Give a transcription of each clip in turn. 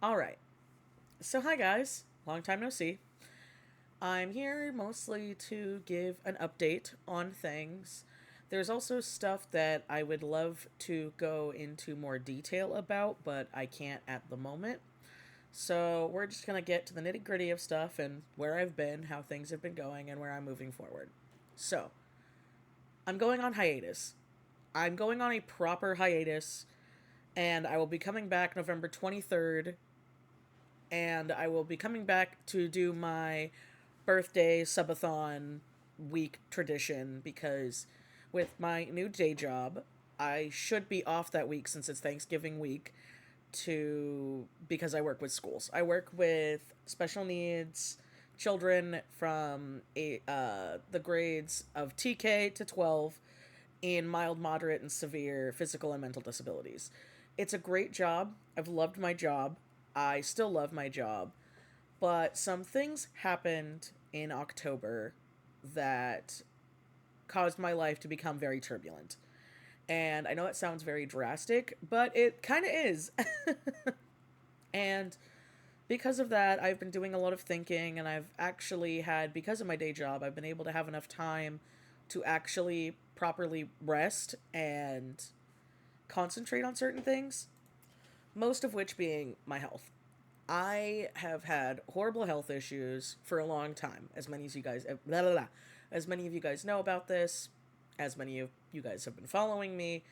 All right. So, hi guys. Long time no see. I'm here mostly to give an update on things. There's also stuff that I would love to go into more detail about, but I can't at the moment. So, we're just going to get to the nitty gritty of stuff and where I've been, how things have been going, and where I'm moving forward. So, I'm going on hiatus. I'm going on a proper hiatus, and I will be coming back November 23rd, and I will be coming back to do my birthday subathon week tradition because with my new day job, I should be off that week since it's Thanksgiving week to because I work with schools. I work with special needs children from the grades of TK to 12 in mild, moderate, and severe physical and mental disabilities. It's a great job. I've loved my job. I still love my job. But some things happened in October that caused my life to become very turbulent. And I know that sounds very drastic, but it kind of is. And because of that, I've been doing a lot of thinking, and I've actually had, because of my day job, I've been able to have enough time to actually properly rest and concentrate on certain things, most of which being my health. I have had horrible health issues for a long time, as many as you guys, blah, blah, blah, as many of you guys know about this, as many of you guys have been following me.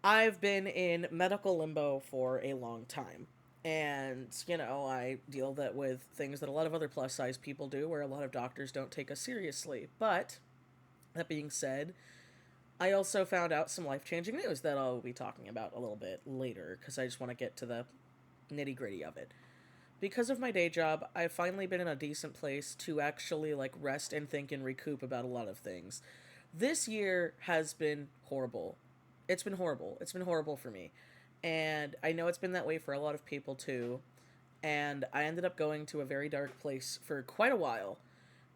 I've been in medical limbo for a long time. And, I deal that with things that a lot of other plus size people do, where a lot of doctors don't take us seriously. But, that being said, I also found out some life changing news that I'll be talking about a little bit later, because I just want to get to the nitty gritty of it. Because of my day job, I've finally been in a decent place to actually rest and think and recoup about a lot of things. This year has been horrible. It's been horrible. It's been horrible for me. And I know it's been that way for a lot of people too. And I ended up going to a very dark place for quite a while.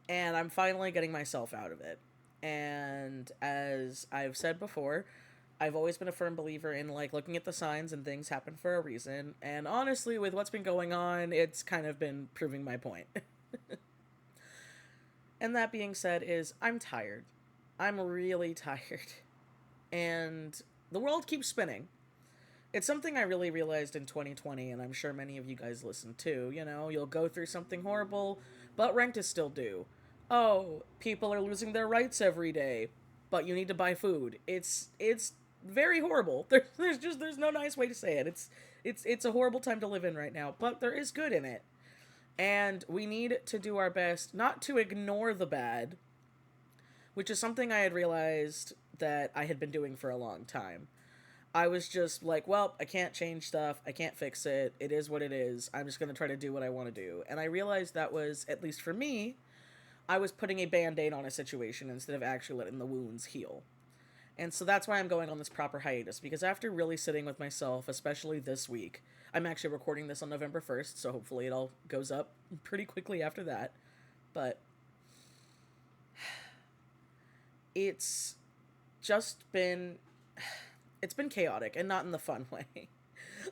And I'm finally getting myself out of it. And as I've said before, I've always been a firm believer in looking at the signs and things happen for a reason. And honestly, with what's been going on, it's kind of been proving my point. And that being said is I'm tired. I'm really tired. And the world keeps spinning. It's something I really realized in 2020, and I'm sure many of you guys listen too. You'll go through something horrible, but rent is still due. Oh, people are losing their rights every day, but you need to buy food. It's very horrible. There's no nice way to say it. It's a horrible time to live in right now, but there is good in it. And we need to do our best not to ignore the bad, which is something I had realized that I had been doing for a long time. I was just like, well, I can't change stuff. I can't fix it. It is what it is. I'm just going to try to do what I want to do. And I realized that was, at least for me, I was putting a band aid on a situation instead of actually letting the wounds heal. And so that's why I'm going on this proper hiatus, because after really sitting with myself, especially this week, I'm actually recording this on November 1st, so hopefully it all goes up pretty quickly after that. But it's just been it's been chaotic and not in the fun way.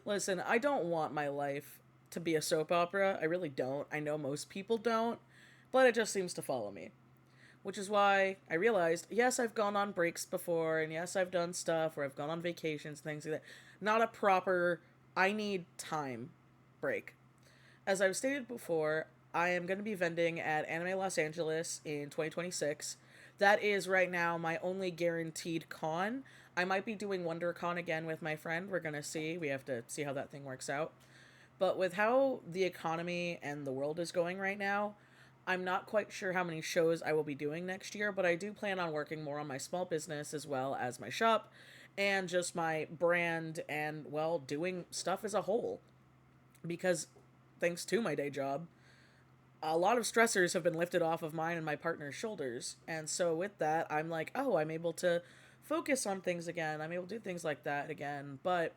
Listen, I don't want my life to be a soap opera. I really don't. I know most people don't, but it just seems to follow me. Which is why I realized, yes, I've gone on breaks before, and yes, I've done stuff where I've gone on vacations, things like that. Not a proper, I need time break. As I've stated before, I am going to be vending at Anime Los Angeles in 2026. That is right now my only guaranteed con. I might be doing WonderCon again with my friend. We're going to see. We have to see how that thing works out. But with how the economy and the world is going right now, I'm not quite sure how many shows I will be doing next year, but I do plan on working more on my small business as well as my shop and just my brand and, well, doing stuff as a whole. Because thanks to my day job, a lot of stressors have been lifted off of mine and my partner's shoulders. And so with that, I'm like, oh, I'm able to focus on things again. I'm able to do things like that again. But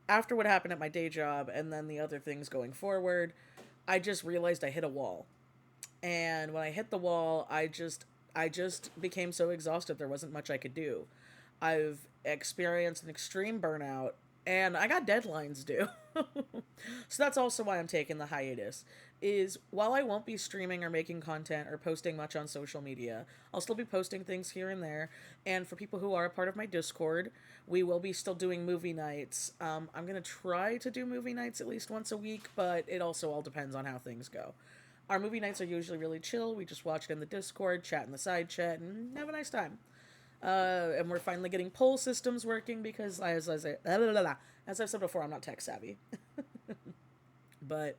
after what happened at my day job and then the other things going forward, I just realized I hit a wall. And when I hit the wall, I just became so exhausted there wasn't much I could do. I've experienced an extreme burnout and I got deadlines due. So that's also why I'm taking the hiatus. Is while I won't be streaming or making content or posting much on social media, I'll still be posting things here and there. And for people who are a part of my Discord, we will be still doing movie nights. I'm gonna try to do movie nights at least once a week, but it also all depends on how things go. Our movie nights are usually really chill. We just watch it in the Discord, chat in the side chat, and have a nice time. And we're finally getting poll systems working because, as I've said before, I'm not tech savvy. But,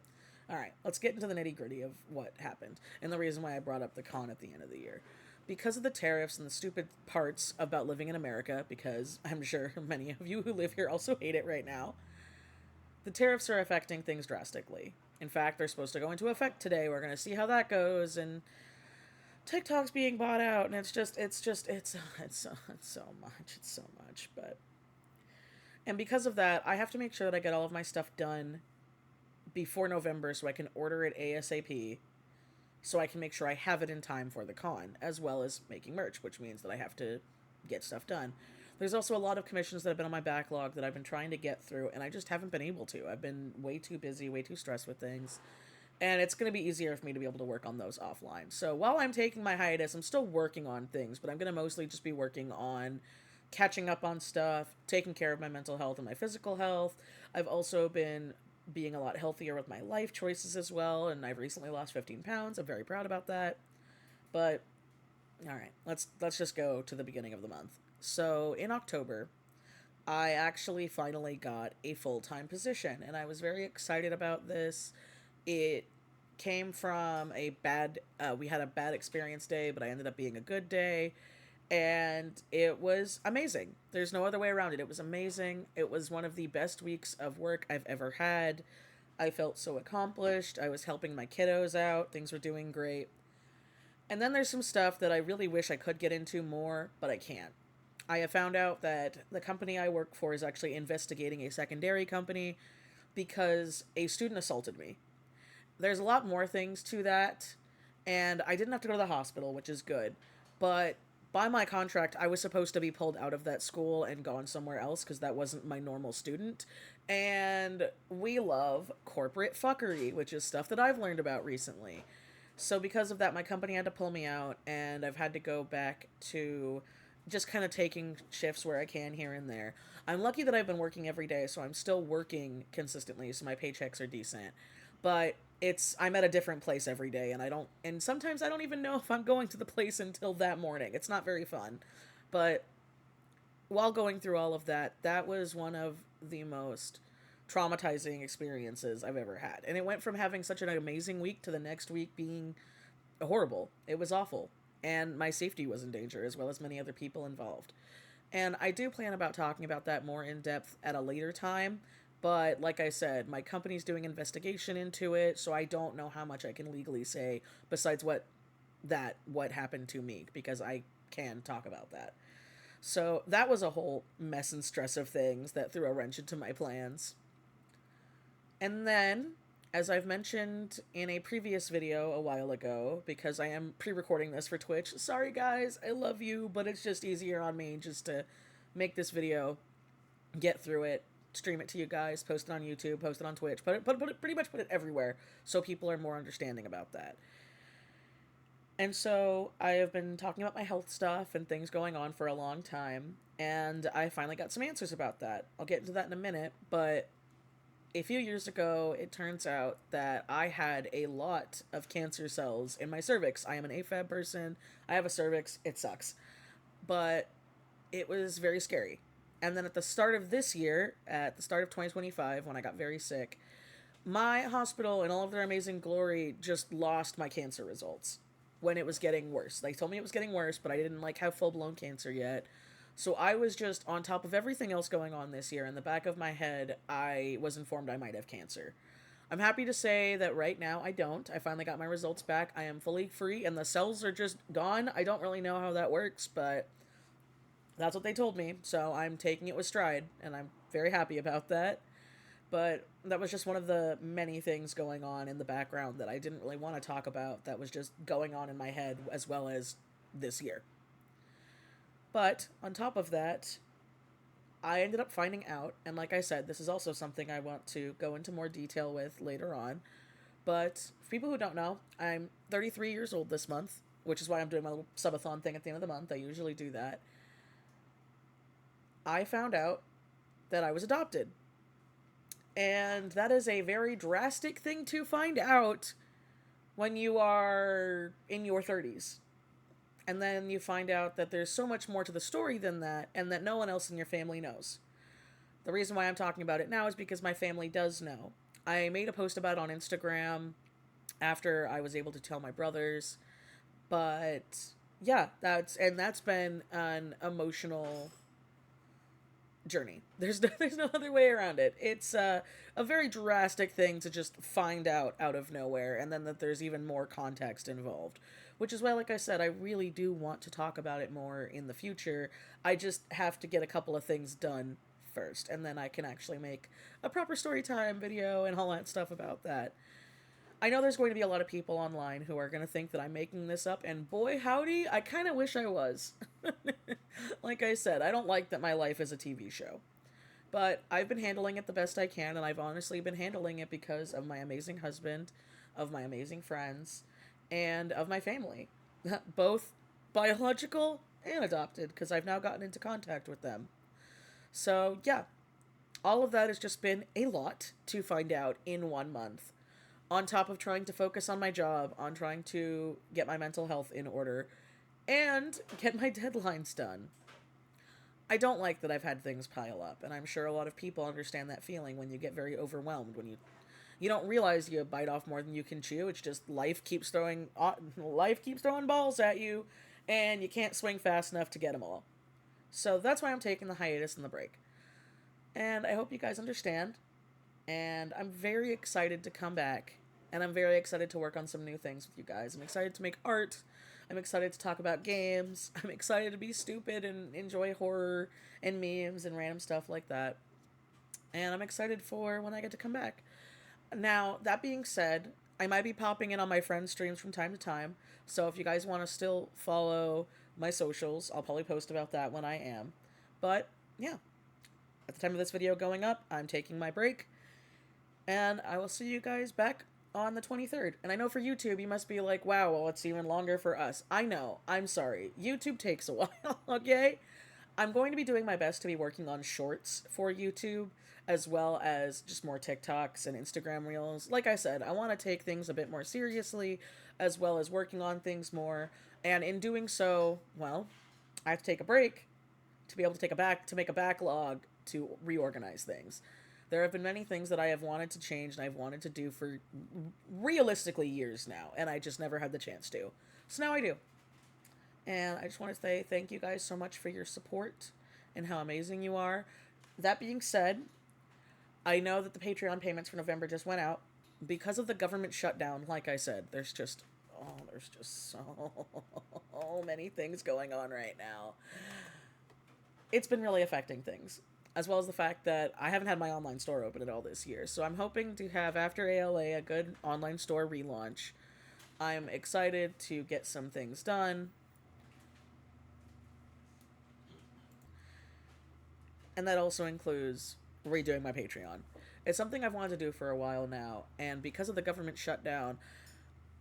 alright, let's get into the nitty gritty of what happened and the reason why I brought up the con at the end of the year. Because of the tariffs and the stupid parts about living in America, because I'm sure many of you who live here also hate it right now, the tariffs are affecting things drastically. In fact, they're supposed to go into effect today. We're going to see how that goes, and TikTok's being bought out, and it's so much. But, and because of that, I have to make sure that I get all of my stuff done before November so I can order it ASAP, so I can make sure I have it in time for the con, as well as making merch, which means that I have to get stuff done. There's also a lot of commissions that have been on my backlog that I've been trying to get through, and I just haven't been able to. I've been way too busy, way too stressed with things, and it's going to be easier for me to be able to work on those offline. So while I'm taking my hiatus, I'm still working on things, but I'm going to mostly just be working on catching up on stuff, taking care of my mental health and my physical health. I've also been being a lot healthier with my life choices as well, and I've recently lost 15 pounds. I'm very proud about that. But all right, let's just go to the beginning of the month. So in October, I actually finally got a full-time position, and I was very excited about this. It came from a bad, we had a bad experience day, but I ended up being a good day, and it was amazing. There's no other way around it. It was amazing. It was one of the best weeks of work I've ever had. I felt so accomplished. I was helping my kiddos out. Things were doing great. And then there's some stuff that I really wish I could get into more, but I can't. I have found out that the company I work for is actually investigating a secondary company because a student assaulted me. There's a lot more things to that, and I didn't have to go to the hospital, which is good. But by my contract, I was supposed to be pulled out of that school and gone somewhere else because that wasn't my normal student. And we love corporate fuckery, which is stuff that I've learned about recently. So because of that, my company had to pull me out, and I've had to go back to just kind of taking shifts where I can here and there. I'm lucky that I've been working every day, so I'm still working consistently, so my paychecks are decent. But I'm at a different place every day, and sometimes I don't even know if I'm going to the place until that morning. It's not very fun. But while going through all of that, that was one of the most traumatizing experiences I've ever had. And it went from having such an amazing week to the next week being horrible. It was awful. And my safety was in danger, as well as many other people involved. And I do plan about talking about that more in depth at a later time. But like I said, my company's doing investigation into it, so I don't know how much I can legally say besides what happened to me, because I can talk about that. So that was a whole mess and stress of things that threw a wrench into my plans. And then, as I've mentioned in a previous video a while ago, because I am pre-recording this for Twitch, sorry guys, I love you, but it's just easier on me just to make this video, get through it, stream it to you guys, post it on YouTube, post it on Twitch, pretty much put it everywhere so people are more understanding about that. And so I have been talking about my health stuff and things going on for a long time, and I finally got some answers about that. I'll get into that in a minute, but a few years ago, it turns out that I had a lot of cancer cells in my cervix. I am an AFAB person. I have a cervix. It sucks. But it was very scary. And then at the start of this year, at the start of 2025, when I got very sick, my hospital, in all of their amazing glory, just lost my cancer results when it was getting worse. They told me it was getting worse, but I didn't have full-blown cancer yet. So I was just on top of everything else going on this year. In the back of my head, I was informed I might have cancer. I'm happy to say that right now I don't. I finally got my results back. I am fully free, and the cells are just gone. I don't really know how that works, but that's what they told me. So I'm taking it with stride, and I'm very happy about that. But that was just one of the many things going on in the background that I didn't really want to talk about, that was just going on in my head as well as this year. But on top of that, I ended up finding out, and like I said, this is also something I want to go into more detail with later on. But for people who don't know, I'm 33 years old this month, which is why I'm doing my little subathon thing at the end of the month. I usually do that. I found out that I was adopted. And that is a very drastic thing to find out when you are in your 30s. And then you find out that there's so much more to the story than that, and that no one else in your family knows. The reason why I'm talking about it now is because my family does know. I made a post about it on Instagram after I was able to tell my brothers. But yeah, that's been an emotional journey. There's no other way around it. It's a very drastic thing to just find out of nowhere, and then that there's even more context involved. Which is why, like I said, I really do want to talk about it more in the future. I just have to get a couple of things done first, and then I can actually make a proper story time video and all that stuff about that. I know there's going to be a lot of people online who are going to think that I'm making this up, and boy howdy, I kind of wish I was. Like I said, I don't like that my life is a TV show. But I've been handling it the best I can, and I've honestly been handling it because of my amazing husband, of my amazing friends, and of my family. Both biological and adopted, because I've now gotten into contact with them. So, yeah, all of that has just been a lot to find out in 1 month. On top of trying to focus on my job, on trying to get my mental health in order, and get my deadlines done. I don't like that I've had things pile up, and I'm sure a lot of people understand that feeling when you get very overwhelmed, when you don't realize you bite off more than you can chew. It's just life keeps throwing balls at you, and you can't swing fast enough to get them all. So that's why I'm taking the hiatus and the break. And I hope you guys understand. And I'm very excited to come back. And I'm very excited to work on some new things with you guys. I'm excited to make art. I'm excited to talk about games. I'm excited to be stupid and enjoy horror and memes and random stuff like that. And I'm excited for when I get to come back. Now, that being said, I might be popping in on my friends' streams from time to time. So if you guys want to still follow my socials, I'll probably post about that when I am. But, yeah. At the time of this video going up, I'm taking my break. And I will see you guys back on the 23rd. And I know for YouTube, you must be like, wow, well, it's even longer for us. I know. I'm sorry. YouTube takes a while, okay? I'm going to be doing my best to be working on shorts for YouTube, as well as just more TikToks and Instagram Reels. Like I said, I want to take things a bit more seriously, as well as working on things more. And in doing so, well, I have to take a break to be able to make a backlog to reorganize things. There have been many things that I have wanted to change and I've wanted to do for realistically years now, and I just never had the chance to. So now I do. And I just want to say thank you guys so much for your support and how amazing you are. That being said, I know that the Patreon payments for November just went out. Because of the government shutdown, like I said, there's just so many things going on right now. It's been really affecting things. As well as the fact that I haven't had my online store open at all this year. So I'm hoping to have, after ALA, a good online store relaunch. I'm excited to get some things done. And that also includes redoing my Patreon. It's something I've wanted to do for a while now. And because of the government shutdown,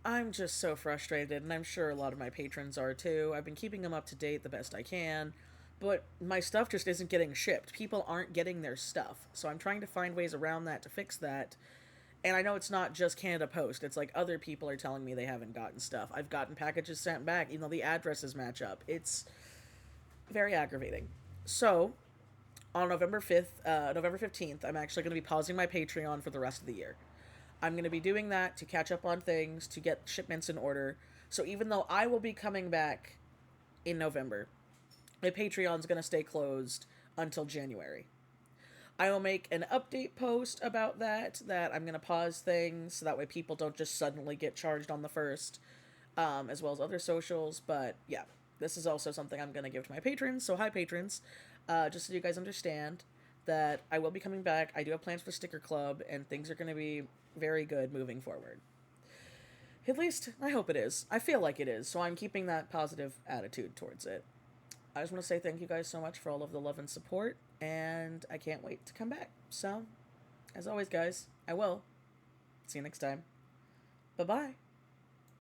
I'm just so frustrated. And I'm sure a lot of my patrons are too. I've been keeping them up to date the best I can. But my stuff just isn't getting shipped. People aren't getting their stuff. So I'm trying to find ways around that to fix that. And I know it's not just Canada Post. It's like other people are telling me they haven't gotten stuff. I've gotten packages sent back, even though the addresses match up. It's very aggravating. So, on November 15th, I'm actually going to be pausing my Patreon for the rest of the year. I'm going to be doing that to catch up on things, to get shipments in order. So even though I will be coming back in November, my Patreon's going to stay closed until January. I will make an update post about that I'm going to pause things so that way people don't just suddenly get charged on the 1st, as well as other socials. But yeah, this is also something I'm going to give to my patrons. So hi, patrons. Just so you guys understand that I will be coming back. I do have plans for Sticker Club, and things are going to be very good moving forward. At least, I hope it is. I feel like it is, so I'm keeping that positive attitude towards it. I just want to say thank you guys so much for all of the love and support, and I can't wait to come back. So, as always, guys, I will. See you next time. Bye-bye.